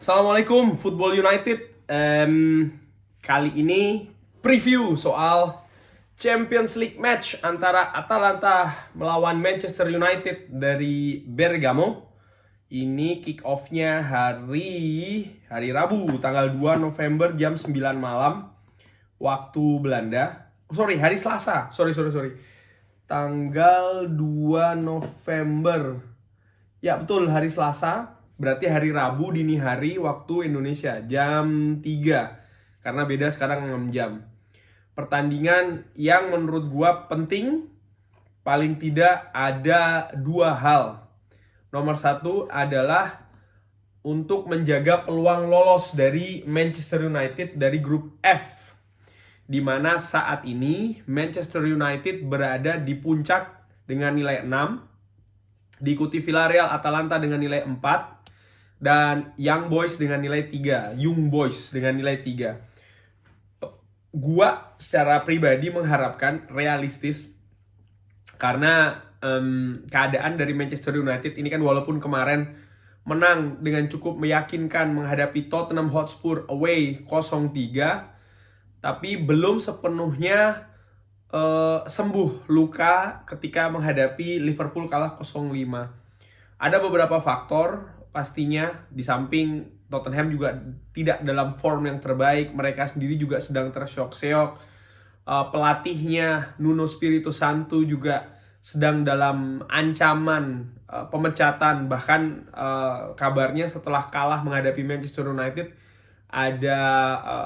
Assalamualaikum Football United. Kali ini preview soal Champions League match antara Atalanta melawan Manchester United dari Bergamo. Ini kick off-nya hari Rabu tanggal 2 November jam 9 malam waktu Belanda. Hari Selasa. Sorry. Tanggal 2 November. Ya betul, hari Selasa. Berarti hari Rabu dini hari waktu Indonesia jam 3. Karena beda sekarang 6 jam. Pertandingan yang menurut gua penting, paling tidak ada dua hal. Nomor satu adalah untuk menjaga peluang lolos dari Manchester United dari grup F, di mana saat ini Manchester United berada di puncak dengan nilai 6, diikuti Villarreal, Atalanta dengan nilai 4, dan Young Boys dengan nilai 3. Gua secara pribadi mengharapkan realistis, karena keadaan dari Manchester United ini kan walaupun kemarin menang dengan cukup meyakinkan menghadapi Tottenham Hotspur away 0-3, tapi belum sepenuhnya sembuh luka ketika menghadapi Liverpool kalah 0-5. Ada beberapa faktor pastinya, di samping Tottenham juga tidak dalam form yang terbaik, mereka sendiri juga sedang terseok-seok. Pelatihnya Nuno Espirito Santo juga sedang dalam ancaman pemecatan. Bahkan kabarnya setelah kalah menghadapi Manchester United ada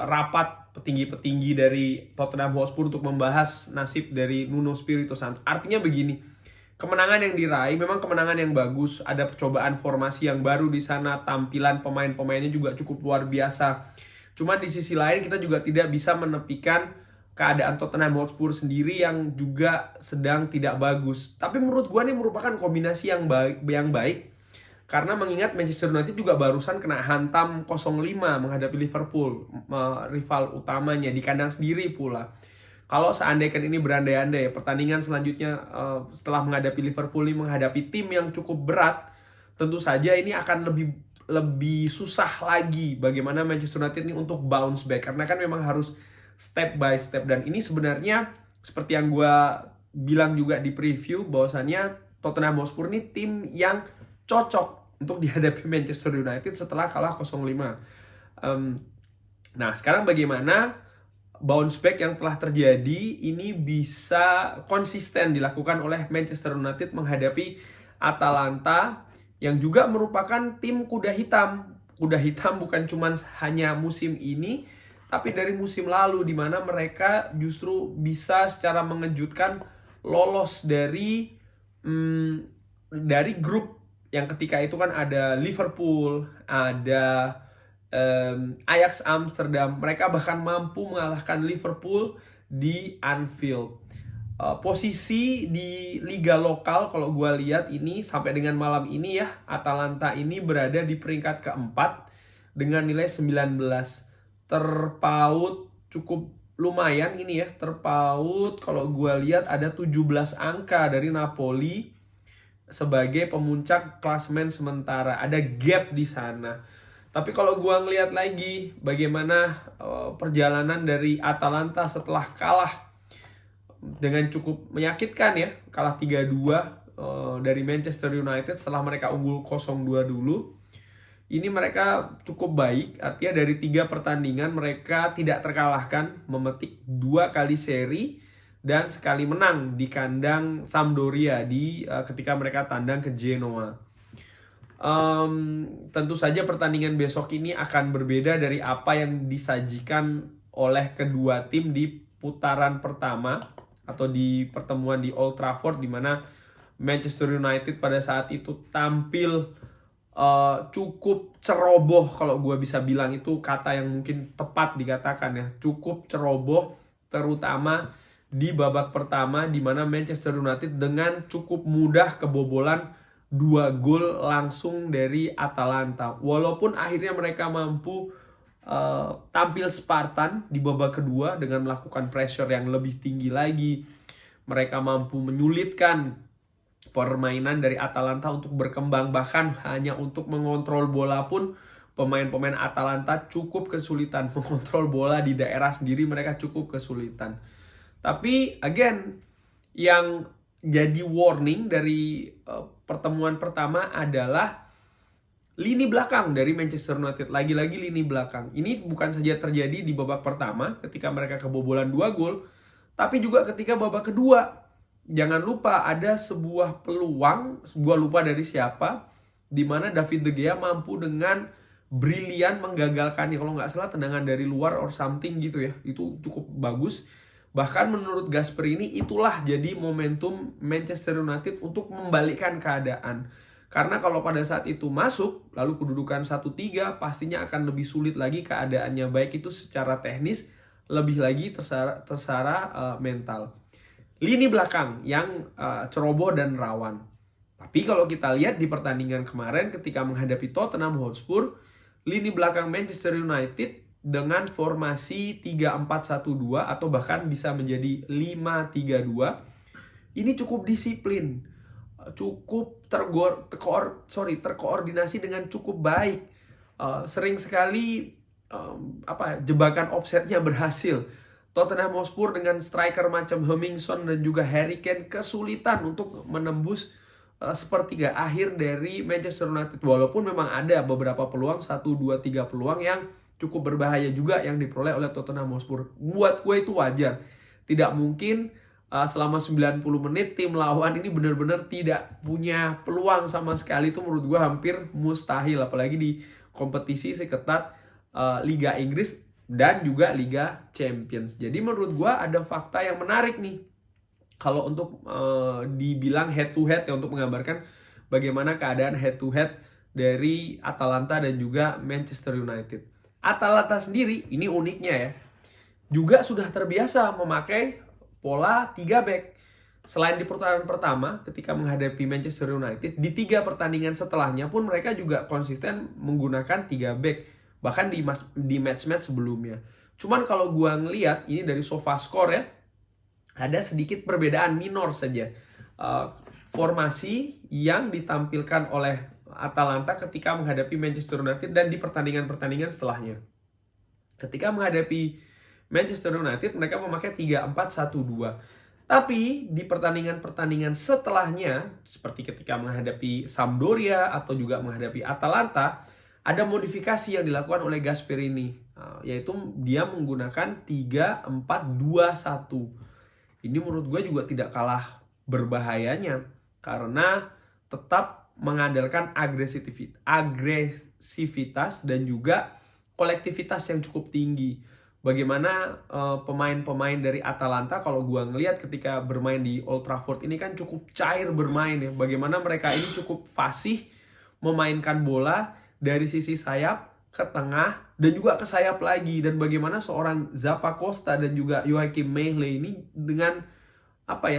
rapat petinggi-petinggi dari Tottenham Hotspur untuk membahas nasib dari Nuno Espirito Santo. Artinya begini, kemenangan yang diraih memang kemenangan yang bagus, ada percobaan formasi yang baru di sana, tampilan pemain-pemainnya juga cukup luar biasa. Cuman di sisi lain kita juga tidak bisa menepikan keadaan Tottenham Hotspur sendiri yang juga sedang tidak bagus. Tapi menurut gua ini merupakan kombinasi yang baik, karena mengingat Manchester United juga barusan kena hantam 0-5 menghadapi Liverpool, rival utamanya di kandang sendiri pula. Kalau seandainya ini berandai-andai, pertandingan selanjutnya setelah menghadapi Liverpool ini menghadapi tim yang cukup berat, tentu saja ini akan lebih susah lagi bagaimana Manchester United ini untuk bounce back, karena kan memang harus step by step. Dan ini sebenarnya seperti yang gue bilang juga di preview, bahwasannya Tottenham Hotspur ini tim yang cocok untuk dihadapi Manchester United setelah kalah 0-5. Nah, sekarang bagaimana bounce back yang telah terjadi ini bisa konsisten dilakukan oleh Manchester United menghadapi Atalanta yang juga merupakan tim kuda hitam. Kuda hitam bukan cuma hanya musim ini, tapi dari musim lalu, di mana mereka justru bisa secara mengejutkan lolos dari grup yang ketika itu kan ada Liverpool, ada Ajax Amsterdam. Mereka bahkan mampu mengalahkan Liverpool di Anfield. Posisi di liga lokal kalau gue lihat ini sampai dengan malam ini ya, Atalanta ini berada di peringkat keempat dengan nilai 19. Terpaut cukup lumayan ini ya, terpaut kalau gue lihat ada 17 angka dari Napoli sebagai pemuncak klasemen sementara. Ada gap di sana. Tapi kalau gue ngelihat lagi bagaimana perjalanan dari Atalanta setelah kalah dengan cukup menyakitkan ya, kalah 3-2 dari Manchester United setelah mereka unggul 0-2 dulu. Ini mereka cukup baik, artinya dari 3 pertandingan mereka tidak terkalahkan, memetik 2 kali seri dan sekali menang di kandang Sampdoria ketika mereka tandang ke Genoa. Tentu saja pertandingan besok ini akan berbeda dari apa yang disajikan oleh kedua tim di putaran pertama atau di pertemuan di Old Trafford, di mana Manchester United pada saat itu tampil cukup ceroboh. Kalau gue bisa bilang itu kata yang mungkin tepat dikatakan ya, cukup ceroboh, terutama di babak pertama, di mana Manchester United dengan cukup mudah kebobolan 2 gol langsung dari Atalanta. Walaupun akhirnya mereka mampu tampil Spartan di babak kedua dengan melakukan pressure yang lebih tinggi lagi. Mereka mampu menyulitkan permainan dari Atalanta untuk berkembang, bahkan hanya untuk mengontrol bola pun pemain-pemain Atalanta cukup kesulitan mengontrol bola di daerah sendiri, mereka cukup kesulitan. Tapi again, yang jadi warning dari pertemuan pertama adalah lini belakang dari Manchester United. Lagi-lagi lini belakang. Ini bukan saja terjadi di babak pertama ketika mereka kebobolan 2 gol, tapi juga ketika babak kedua. Jangan lupa ada sebuah peluang, gua lupa dari siapa, di mana David De Gea mampu dengan brilian menggagalkannya. Kalau nggak salah tendangan dari luar or something gitu ya. Itu cukup bagus. Bahkan menurut Gasperini itulah jadi momentum Manchester United untuk membalikkan keadaan. Karena kalau pada saat itu masuk, lalu kedudukan 1-3, pastinya akan lebih sulit lagi keadaannya. Baik itu secara teknis, lebih lagi tersara mental. Lini belakang yang ceroboh dan rawan. Tapi kalau kita lihat di pertandingan kemarin ketika menghadapi Tottenham Hotspur, lini belakang Manchester United dengan formasi 3-4-1-2 atau bahkan bisa menjadi 5-3-2, ini cukup disiplin, cukup terkoordinasi dengan cukup baik. Sering sekali jebakan offsetnya berhasil. Tottenham Hotspur dengan striker macam Hemmingson dan juga Harry Kane kesulitan untuk menembus sepertiga akhir dari Manchester United. Walaupun memang ada beberapa peluang, 1, 2, 3 peluang yang cukup berbahaya juga yang diperoleh oleh Tottenham Hotspur. Buat gue itu wajar. Tidak mungkin selama 90 menit tim lawan ini benar-benar tidak punya peluang sama sekali. Itu menurut gue hampir mustahil. Apalagi di kompetisi seketat Liga Inggris dan juga Liga Champions. Jadi menurut gue ada fakta yang menarik nih. Kalau untuk dibilang head to head ya, untuk menggambarkan bagaimana keadaan head to head dari Atalanta dan juga Manchester United. Atalanta sendiri, ini uniknya ya, juga sudah terbiasa memakai pola 3 back. Selain di pertandingan pertama ketika menghadapi Manchester United, di 3 pertandingan setelahnya pun mereka juga konsisten menggunakan 3 back. Bahkan di match-match sebelumnya. Cuman kalau gua ngelihat ini dari SofaScore ya, ada sedikit perbedaan minor saja. Formasi yang ditampilkan oleh Atalanta ketika menghadapi Manchester United dan di pertandingan-pertandingan setelahnya. Ketika menghadapi Manchester United, mereka memakai 3-4-1-2. Tapi di pertandingan-pertandingan setelahnya, seperti ketika menghadapi Sampdoria atau juga menghadapi Atalanta, ada modifikasi yang dilakukan oleh Gasperini, yaitu dia menggunakan 3-4-2-1. Ini menurut gue juga tidak kalah berbahayanya, karena tetap mengandalkan agresivitas dan juga kolektivitas yang cukup tinggi. Bagaimana pemain-pemain dari Atalanta, kalau gua ngelihat ketika bermain di Old Trafford ini kan cukup cair bermain ya. Bagaimana mereka ini cukup fasih memainkan bola dari sisi sayap ke tengah dan juga ke sayap lagi. Dan bagaimana seorang Zappa Costa dan juga Joachim Mehle ini dengan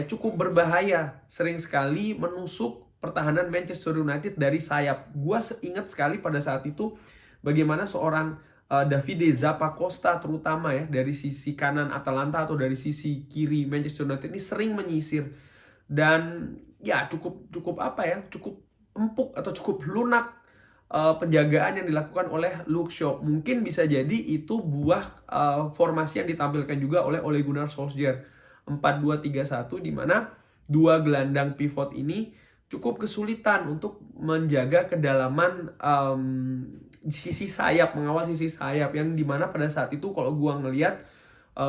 cukup berbahaya, sering sekali menusuk pertahanan Manchester United dari sayap. Gua ingat sekali pada saat itu bagaimana seorang Davide Zappa Costa terutama ya, dari sisi kanan Atalanta atau dari sisi kiri Manchester United ini sering menyisir. Dan ya cukup empuk atau cukup lunak penjagaan yang dilakukan oleh Luke Shaw. Mungkin bisa jadi itu buah formasi yang ditampilkan juga oleh Ole Gunnar Solskjaer, 4-2-3-1, di mana 2 gelandang pivot ini cukup kesulitan untuk menjaga kedalaman sisi sayap, mengawal sisi sayap, yang dimana pada saat itu kalau gua ngelihat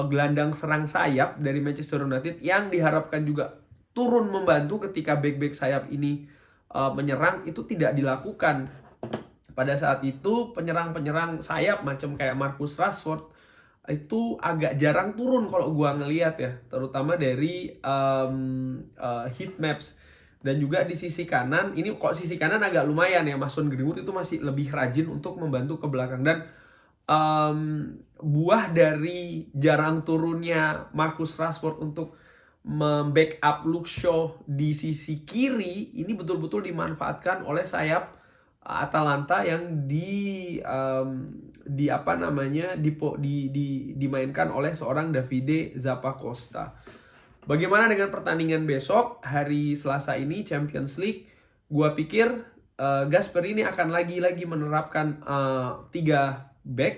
gelandang serang sayap dari Manchester United yang diharapkan juga turun membantu ketika back-back sayap ini menyerang, itu tidak dilakukan. Pada saat itu penyerang-penyerang sayap macam kayak Marcus Rashford itu agak jarang turun kalau gua ngelihat ya, terutama dari heat maps. Dan juga di sisi kanan, ini kok sisi kanan agak lumayan ya, Mason Greenwood itu masih lebih rajin untuk membantu ke belakang. Dan buah dari jarang turunnya Marcus Rashford untuk membackup Luke Shaw di sisi kiri, ini betul-betul dimanfaatkan oleh sayap Atalanta yang dimainkan oleh seorang Davide Zappa Costa. Bagaimana dengan pertandingan besok hari Selasa ini, Champions League? Gua pikir Gasperini akan lagi-lagi menerapkan 3 back.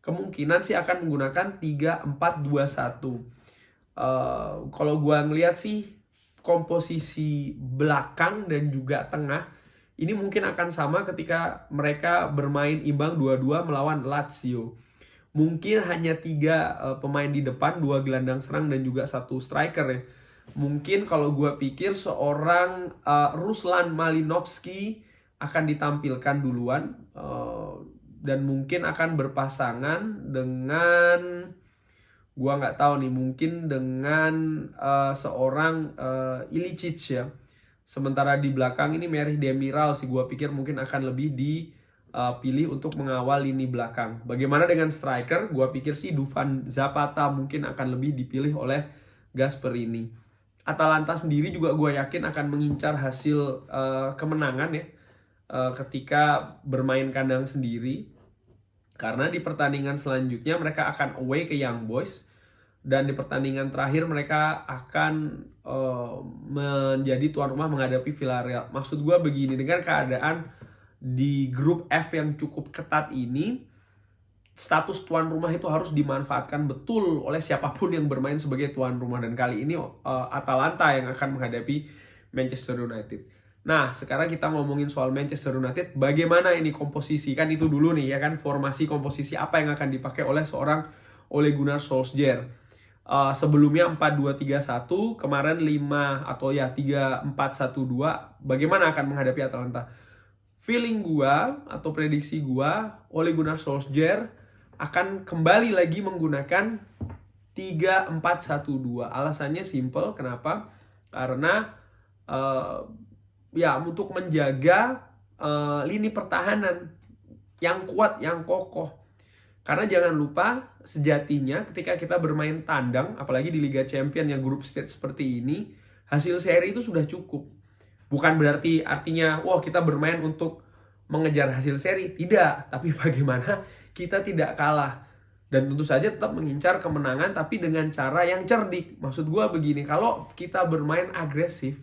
Kemungkinan sih akan menggunakan 3-4-2-1. Kalau gua ngelihat sih komposisi belakang dan juga tengah ini mungkin akan sama ketika mereka bermain imbang 2-2 melawan Lazio. Mungkin hanya 3 pemain di depan, 2 gelandang serang dan juga 1 striker ya. Mungkin kalau gue pikir seorang Ruslan Malinovskyi akan ditampilkan duluan dan mungkin akan berpasangan dengan, gue nggak tahu nih, mungkin dengan seorang Ilicic ya. Sementara di belakang ini Merih Demiral sih gue pikir mungkin akan lebih dipilih untuk mengawal lini belakang. Bagaimana dengan striker? Gue pikir sih Dufan Zapata mungkin akan lebih dipilih oleh Gasperini. Atalanta sendiri juga gue yakin akan mengincar hasil kemenangan ya ketika bermain kandang sendiri. Karena di pertandingan selanjutnya mereka akan away ke Young Boys. Dan di pertandingan terakhir mereka akan menjadi tuan rumah menghadapi Villarreal. Maksud gue begini, dengan keadaan di grup F yang cukup ketat ini, status tuan rumah itu harus dimanfaatkan betul oleh siapapun yang bermain sebagai tuan rumah. Dan kali ini Atalanta yang akan menghadapi Manchester United. Nah, sekarang kita ngomongin soal Manchester United. Bagaimana ini komposisi? Kan itu dulu nih ya kan, formasi komposisi apa yang akan dipakai oleh seorang Ole Gunnar Solskjaer. Sebelumnya 4-2-3-1, kemarin 3-4-1-2. Bagaimana akan menghadapi Atalanta? Feeling gua atau prediksi gua, Ole Gunnar Solskjaer akan kembali lagi menggunakan 3-4-1-2. Alasannya simple, kenapa? Karena ya untuk menjaga lini pertahanan yang kuat, yang kokoh. Karena jangan lupa, sejatinya ketika kita bermain tandang, apalagi di Liga Champions yang grup stage seperti ini, hasil seri itu sudah cukup. Bukan berarti artinya, wah kita bermain untuk mengejar hasil seri. Tidak, tapi bagaimana kita tidak kalah. Dan tentu saja tetap mengincar kemenangan, tapi dengan cara yang cerdik. Maksud gue begini, kalau kita bermain agresif,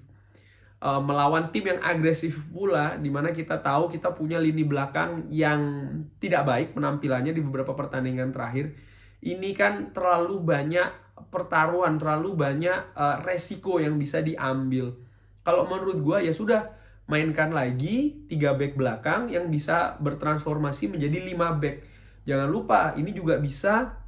melawan tim yang agresif pula, dimana kita tahu kita punya lini belakang yang tidak baik penampilannya di beberapa pertandingan terakhir. Ini kan terlalu banyak pertaruhan, terlalu banyak resiko yang bisa diambil. Kalau menurut gue ya sudah, mainkan lagi 3 back belakang yang bisa bertransformasi menjadi 5 back. Jangan lupa ini juga bisa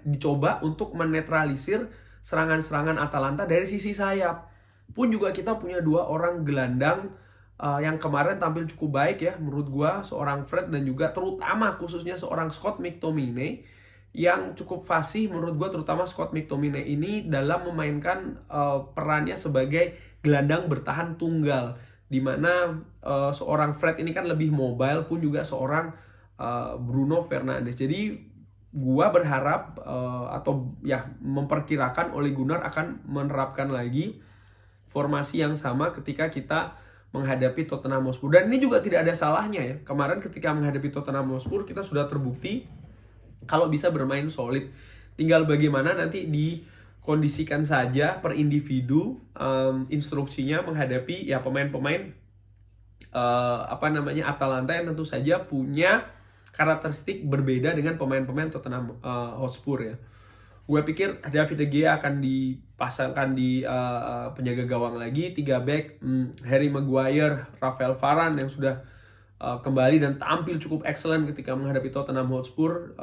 dicoba untuk menetralisir serangan-serangan Atalanta dari sisi sayap. Pun juga kita punya 2 orang gelandang yang kemarin tampil cukup baik ya menurut gua, seorang Fred dan juga terutama khususnya seorang Scott McTominay yang cukup fasih menurut gua, terutama Scott McTominay ini dalam memainkan perannya sebagai gelandang bertahan tunggal, dimana seorang Fred ini kan lebih mobile, pun juga seorang Bruno Fernandes. Jadi gua berharap atau ya memperkirakan Ole Gunnar akan menerapkan lagi formasi yang sama ketika kita menghadapi Tottenham Hotspur. Dan ini juga tidak ada salahnya ya. Kemarin ketika menghadapi Tottenham Hotspur kita sudah terbukti kalau bisa bermain solid. Tinggal bagaimana nanti dikondisikan saja per individu instruksinya menghadapi ya pemain-pemain Atalanta yang tentu saja punya karakteristik berbeda dengan pemain-pemain Tottenham Hotspur ya. Gue pikir David De Gea akan dipasangkan di penjaga gawang lagi, 3 back, Harry Maguire, Rafael Varane yang sudah kembali dan tampil cukup excellent ketika menghadapi Tottenham Hotspur,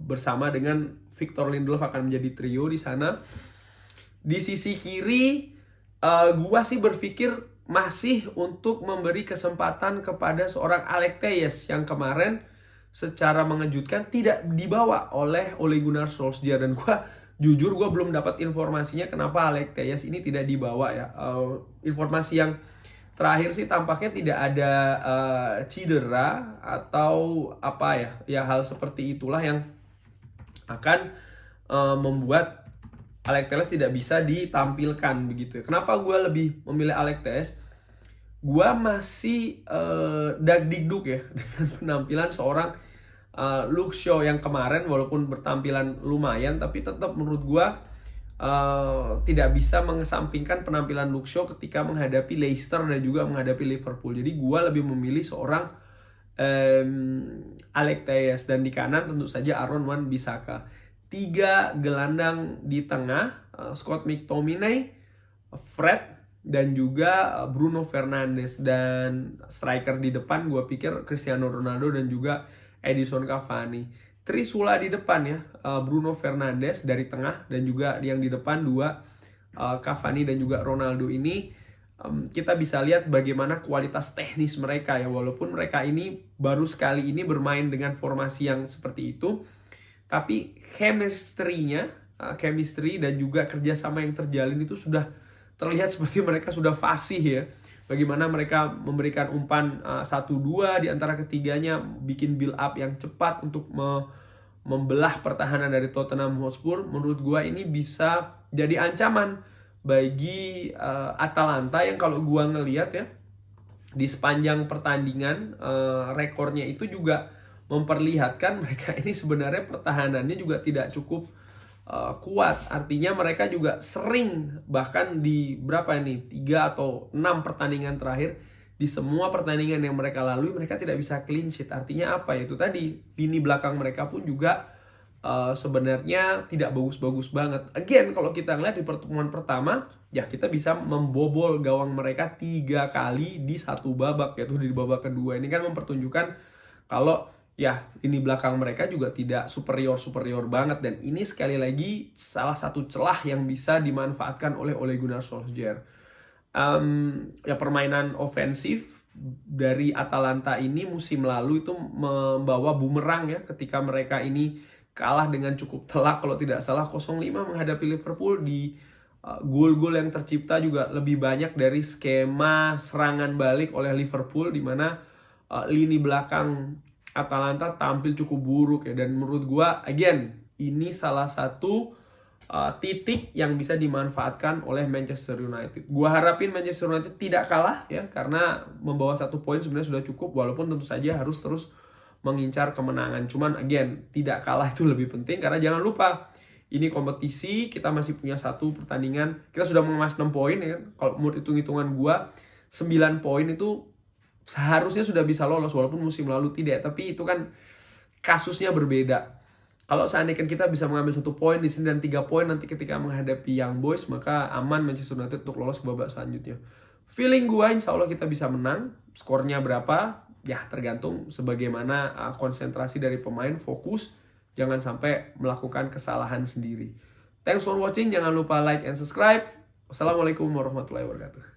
bersama dengan Victor Lindelof akan menjadi trio di sana. Di sisi kiri, gue sih berpikir masih untuk memberi kesempatan kepada seorang Alex Telles yang kemarin secara mengejutkan tidak dibawa oleh Ole Gunnar Solskjaer. Dan jujur gue belum dapat informasinya kenapa Alex Telles ini tidak dibawa ya. Informasi yang terakhir sih tampaknya tidak ada cedera atau apa ya hal seperti itulah yang akan membuat Alex Telles tidak bisa ditampilkan begitu ya. Kenapa gue lebih memilih Alex Telles? Gue masih dagdikduk ya dengan penampilan seorang Luke Shaw yang kemarin walaupun bertampilan lumayan, tapi tetap menurut gue tidak bisa mengesampingkan penampilan Luke Shaw ketika menghadapi Leicester dan juga menghadapi Liverpool. Jadi gue lebih memilih seorang Alex Telles, dan di kanan tentu saja Aaron Wan-Bissaka. 3 gelandang di tengah, Scott McTominay, Fred, dan juga Bruno Fernandes. Dan striker di depan gue pikir Cristiano Ronaldo dan juga Edison Cavani. Trisula di depan ya, Bruno Fernandes dari tengah, dan juga yang di depan 2 Cavani dan juga Ronaldo ini. Kita bisa lihat bagaimana kualitas teknis mereka ya, walaupun mereka ini baru sekali ini bermain dengan formasi yang seperti itu, tapi chemistry dan juga kerjasama yang terjalin itu sudah terlihat seperti mereka sudah fasih ya. Bagaimana mereka memberikan umpan 1-2 di antara ketiganya, bikin build up yang cepat untuk membelah pertahanan dari Tottenham Hotspur. Menurut gua ini bisa jadi ancaman bagi Atalanta yang kalau gua ngelihat ya di sepanjang pertandingan rekornya itu juga memperlihatkan mereka ini sebenarnya pertahanannya juga tidak cukup kuat. Artinya mereka juga sering, bahkan di berapa ini 3 atau 6 pertandingan terakhir, di semua pertandingan yang mereka lalui mereka tidak bisa clean sheet. Artinya apa? Itu tadi lini belakang mereka pun juga sebenarnya tidak bagus-bagus banget. Again, kalau kita ngeliat di pertemuan pertama, ya kita bisa membobol gawang mereka 3 kali di satu babak, yaitu di babak kedua. Ini kan mempertunjukkan kalau ya lini belakang mereka juga tidak superior banget, dan ini sekali lagi salah satu celah yang bisa dimanfaatkan oleh Ole Gunnar Solskjaer. Ya permainan ofensif dari Atalanta ini musim lalu itu membawa bumerang ya, ketika mereka ini kalah dengan cukup telak, kalau tidak salah 0-5 menghadapi Liverpool. Di gol-gol yang tercipta juga lebih banyak dari skema serangan balik oleh Liverpool, di mana lini belakang Atalanta tampil cukup buruk ya. Dan menurut gua again ini salah satu titik yang bisa dimanfaatkan oleh Manchester United. Gua harapin Manchester United tidak kalah ya, karena membawa 1 poin sebenarnya sudah cukup, walaupun tentu saja harus terus mengincar kemenangan. Cuman again tidak kalah itu lebih penting, karena jangan lupa ini kompetisi, kita masih punya 1 pertandingan. Kita sudah mengemas 6 poin ya. Kalau menurut hitung-hitungan gua 9 poin itu seharusnya sudah bisa lolos, walaupun musim lalu tidak. Tapi itu kan kasusnya berbeda. Kalau seandainya kita bisa mengambil 1 poin di sini dan 3 poin nanti ketika menghadapi Young Boys, maka aman Manchester United untuk lolos ke babak selanjutnya. Feeling gue insya Allah kita bisa menang. Skornya berapa? Ya tergantung sebagaimana konsentrasi dari pemain, fokus, jangan sampai melakukan kesalahan sendiri. Thanks for watching, jangan lupa like and subscribe. Wassalamualaikum warahmatullahi wabarakatuh.